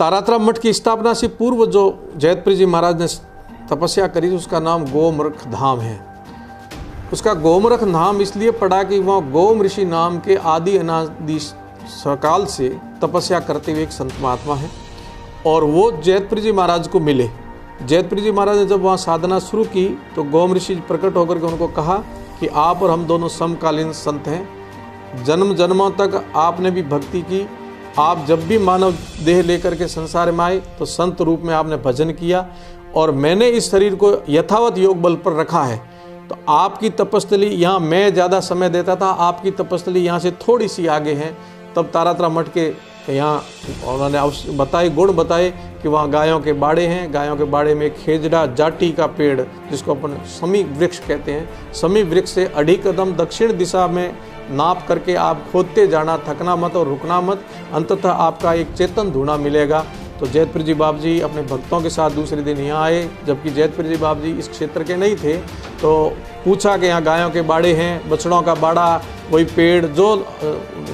तारातरा मठ की स्थापना से पूर्व जो जैतपुरी जी महाराज ने तपस्या करी उसका नाम गोमृख धाम है। उसका गोमृख धाम इसलिए पड़ा कि वहाँ गोम ऋषि नाम के आदि अनादि सकाल से तपस्या करते हुए एक संत महात्मा है और वो जैतपुरी जी महाराज को मिले। जैतपुरी जी महाराज ने जब वहाँ साधना शुरू की तो गोम ऋषि प्रकट होकर के उनको कहा कि आप और हम दोनों समकालीन संत हैं, जन्म जन्मों तक आपने भी भक्ति की, आप जब भी मानव देह लेकर के संसार में आए तो संत रूप में आपने भजन किया और मैंने इस शरीर को यथावत योग बल पर रखा है। तो आपकी तपस्थली यहाँ मैं ज़्यादा समय देता था, आपकी तपस्थली यहाँ से थोड़ी सी आगे है। तब तारातरा मठ के यहाँ उन्होंने बताए गुण बताए कि वहाँ गायों के बाड़े हैं, गायों के बाड़े में खेजड़ा जाटी का पेड़ जिसको अपन समी वृक्ष कहते हैं, समी वृक्ष से 2.5 कदम दक्षिण दिशा में नाप करके आप खोदते जाना, थकना मत और रुकना मत, अंततः आपका एक चेतन धूना मिलेगा। तो जैतपुरी जी बाबा जी अपने भक्तों के साथ दूसरे दिन यहाँ आए, जबकि जैतपुरी जी बाबा जी इस क्षेत्र के नहीं थे। तो पूछा कि यहाँ गायों के बाड़े हैं, बछड़ों का बाड़ा, वही पेड़, जो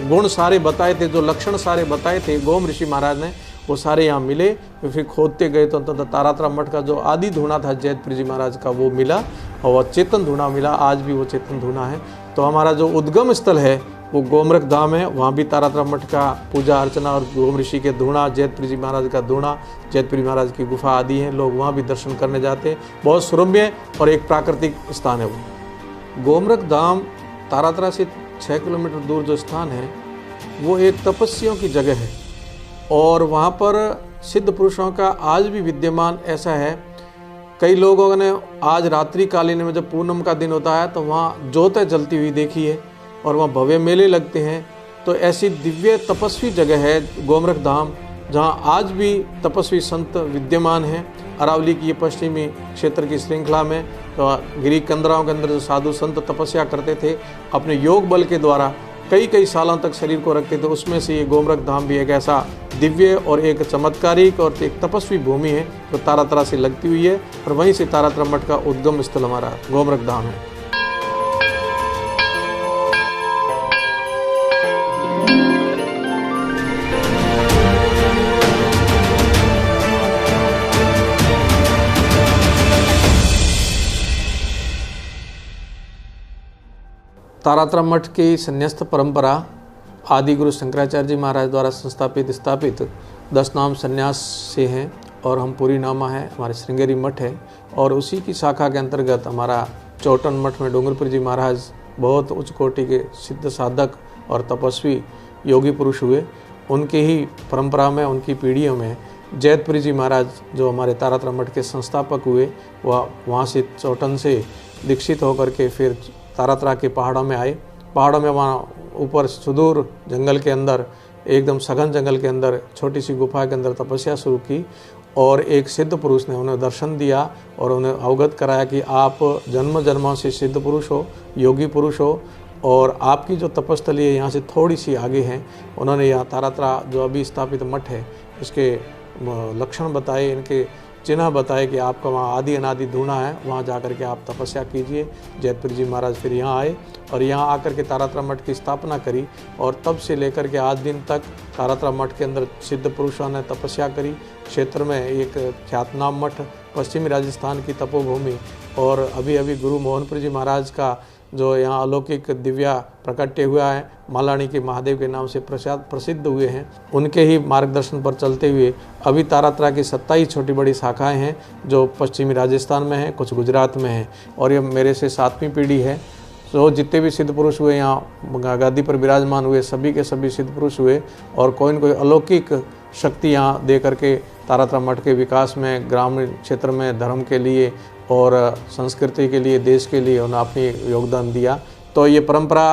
गुण सारे बताए थे, जो लक्षण सारे बताए थे गोम ऋषि महाराज ने, वो सारे यहाँ मिले। फिर खोदते गए तो अंततः तारातरा मठ का जो आदि धूना था जैतपुरी जी महाराज का वो मिला और वह चेतन धूना मिला। आज भी वो चेतन धूना है। तो हमारा जो उद्गम स्थल है वो गोमृख धाम है। वहाँ भी तारातरा मठ का पूजा अर्चना और गोम ऋषि के धूना, जैतपुरी जी महाराज का धूना, जैतपुरी महाराज की गुफा आदि हैं। लोग वहाँ भी दर्शन करने जाते हैं। बहुत सुरम्य और एक प्राकृतिक स्थान है वो। गोमृख धाम तारातरा से 6 किलोमीटर दूर जो स्थान है वो एक तपस्वियों की जगह है और वहाँ पर सिद्ध पुरुषों का आज भी विद्यमान ऐसा है। कई लोगों ने आज रात्रि कालीन में जब पूनम का दिन होता है तो वहाँ ज्योतें जलती हुई देखी है और वहाँ भव्य मेले लगते हैं। तो ऐसी दिव्य तपस्वी जगह है गोमृख धाम, जहाँ आज भी तपस्वी संत विद्यमान हैं। अरावली की ये पश्चिमी क्षेत्र की श्रृंखला में तो गिरी कंदराओं के अंदर जो साधु संत तपस्या करते थे, अपने योग बल के द्वारा कई सालों तक शरीर को रखते थे, उसमें से ये गोमृख धाम भी एक ऐसा दिव्य और एक चमत्कारिक और एक तपस्वी भूमि है जो तारातरा से लगती हुई है और वहीं से तारातरा मठ का उद्गम स्थल हमारा गोमृख धाम है। तारातरा मठ की संन्यास्त परंपरा आदि गुरु शंकराचार्य जी महाराज द्वारा स्थापित 10 नाम संन्यास से हैं और हम पूरी नामा है, हमारे श्रृंगेरी मठ है और उसी की शाखा के अंतर्गत हमारा चौटन मठ में डूंगरपुरी जी महाराज बहुत उच्च कोटि के सिद्ध साधक और तपस्वी योगी पुरुष हुए। उनके ही परंपरा में, उनकी पीढ़ियों में जैतपुरी जी महाराज जो हमारे तारातरा मठ के संस्थापक हुए, वह वहाँ से चौटन से दीक्षित होकर के फिर तारातरा के पहाड़ों में आए। पहाड़ों में वहाँ ऊपर सुदूर जंगल के अंदर, एकदम सघन जंगल के अंदर छोटी सी गुफा के अंदर तपस्या शुरू की और एक सिद्ध पुरुष ने उन्हें दर्शन दिया और उन्हें अवगत कराया कि आप जन्म जन्मों से सिद्ध पुरुष हो, योगी पुरुष हो और आपकी जो तपस्थली है यहाँ से थोड़ी सी आगे है। उन्होंने यहाँ तारातरा जो अभी स्थापित मठ है इसके लक्षण बताए, इनके चिन्ह बताए कि आपका वहाँ आदि अनादि धूना है, वहाँ जा कर के आप तपस्या कीजिए। जैतपुरी जी महाराज फिर यहाँ आए और यहाँ आकर के तारातरा मठ की स्थापना करी और तब से लेकर के आज दिन तक तारातरा मठ के अंदर सिद्ध पुरुषों ने तपस्या करी। क्षेत्र में एक ख्यातनाम मठ, पश्चिमी राजस्थान की तपोभूमि और अभी गुरु मोहनपुरी जी महाराज का जो यहाँ अलौकिक दिव्या प्रकट्य हुआ है, मालानी के महादेव के नाम से प्रसिद्ध हुए हैं, उनके ही मार्गदर्शन पर चलते हुए अभी तारातरा की 27 छोटी बड़ी शाखाएं हैं जो पश्चिमी राजस्थान में हैं, कुछ गुजरात में हैं और ये मेरे से 7वीं पीढ़ी है। तो जितने भी सिद्ध पुरुष हुए यहाँ गादी पर विराजमान हुए, सभी के सभी सिद्ध पुरुष हुए और कोई न कोई अलौकिक शक्ति यहाँ दे करके तारातरा मठ के विकास में, ग्रामीण क्षेत्र में धर्म के लिए और संस्कृति के लिए, देश के लिए उन्होंने अपनी योगदान दिया। तो ये परंपरा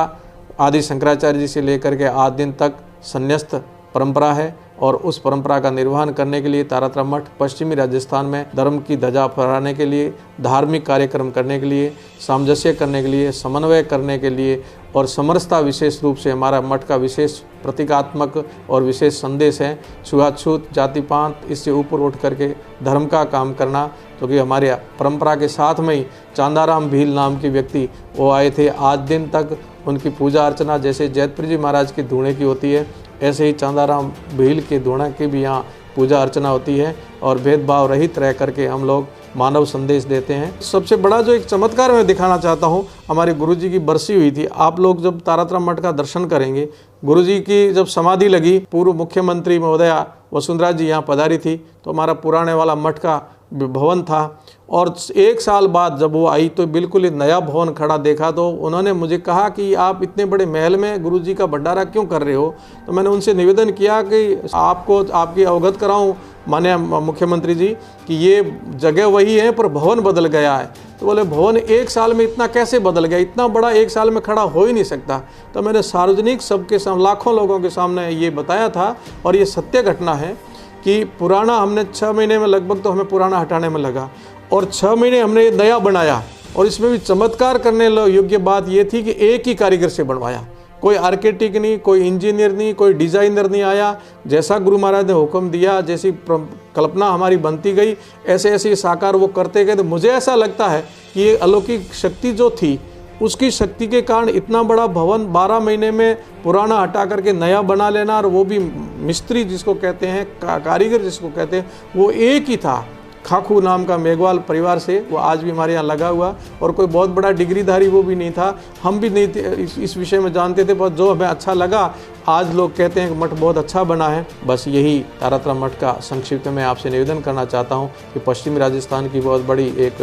आदि शंकराचार्य जी से लेकर के आज दिन तक संन्यस्त परंपरा है और उस परंपरा का निर्वहन करने के लिए तारातरा मठ पश्चिमी राजस्थान में धर्म की ध्वजा फहराने के लिए, धार्मिक कार्यक्रम करने के लिए, सामंजस्य करने के लिए, समन्वय करने के लिए और समरसता विशेष रूप से हमारा मठ का विशेष प्रतीकात्मक और विशेष संदेश है। छुआछूत, जाति पात इससे ऊपर उठ करके धर्म का काम करना, क्योंकि हमारे परंपरा के साथ में ही चांदाराम भील नाम के व्यक्ति वो आए थे। आज दिन तक उनकी पूजा अर्चना जैसे जैतपुरी जी महाराज की धूणे की होती है, ऐसे ही चांदाराम भील के धूणा की भी यहाँ पूजा अर्चना होती है और भेदभाव रहित रह करके हम लोग मानव संदेश देते हैं। सबसे बड़ा जो एक चमत्कार मैं दिखाना चाहता हूँ, हमारे गुरुजी की बरसी हुई थी। आप लोग जब तारातरा मठ का दर्शन करेंगे, गुरुजी की जब समाधि लगी, पूर्व मुख्यमंत्री महोदया वसुंधरा जी यहाँ पधारी थी, तो हमारा पुराने वाला मठ का भवन था। और 1 साल बाद जब वो आई तो बिल्कुल एक नया भवन खड़ा देखा, तो उन्होंने मुझे कहा कि आप इतने बड़े महल में गुरुजी का भंडारा क्यों कर रहे हो। तो मैंने उनसे निवेदन किया कि आपको आपकी अवगत कराऊं माननीय मुख्यमंत्री जी कि ये जगह वही है पर भवन बदल गया है। तो बोले भवन 1 साल में इतना कैसे बदल गया, इतना बड़ा 1 साल में खड़ा हो ही नहीं सकता। तो मैंने सार्वजनिक सबके सामने, लाखों लोगों के सामने ये बताया था और ये सत्य घटना है कि पुराना हमने 6 महीने में लगभग तो हमें पुराना हटाने में लगा और 6 महीने हमने ये नया बनाया। और इसमें भी चमत्कार करने योग्य बात ये थी कि एक ही कारीगर से बनवाया, कोई आर्किटेक्ट नहीं, कोई इंजीनियर नहीं, कोई डिज़ाइनर नहीं आया। जैसा गुरु महाराज ने हुक्म दिया, जैसी कल्पना हमारी बनती गई, ऐसे ऐसे साकार वो करते गए। तो मुझे ऐसा लगता है कि ये अलौकिक शक्ति जो थी, उसकी शक्ति के कारण इतना बड़ा भवन 12 महीने में पुराना हटा करके नया बना लेना, और वो भी मिस्त्री जिसको कहते हैं, कारीगर जिसको कहते हैं, वो एक ही था। खाखू नाम का मेघवाल परिवार से, वो आज भी हमारे यहाँ लगा हुआ, और कोई बहुत बड़ा डिग्रीधारी वो भी नहीं था, हम भी नहीं थे इस विषय में जानते थे, पर जो हमें अच्छा लगा, आज लोग कहते हैं कि मठ बहुत अच्छा बना है। बस यही तारातरा मठ का संक्षिप्त में आपसे निवेदन करना चाहता हूँ कि पश्चिमी राजस्थान की बहुत बड़ी एक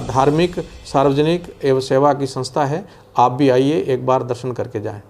धार्मिक, सार्वजनिक एवं सेवा की संस्था है। आप भी आइए, एक बार दर्शन करके जाएं।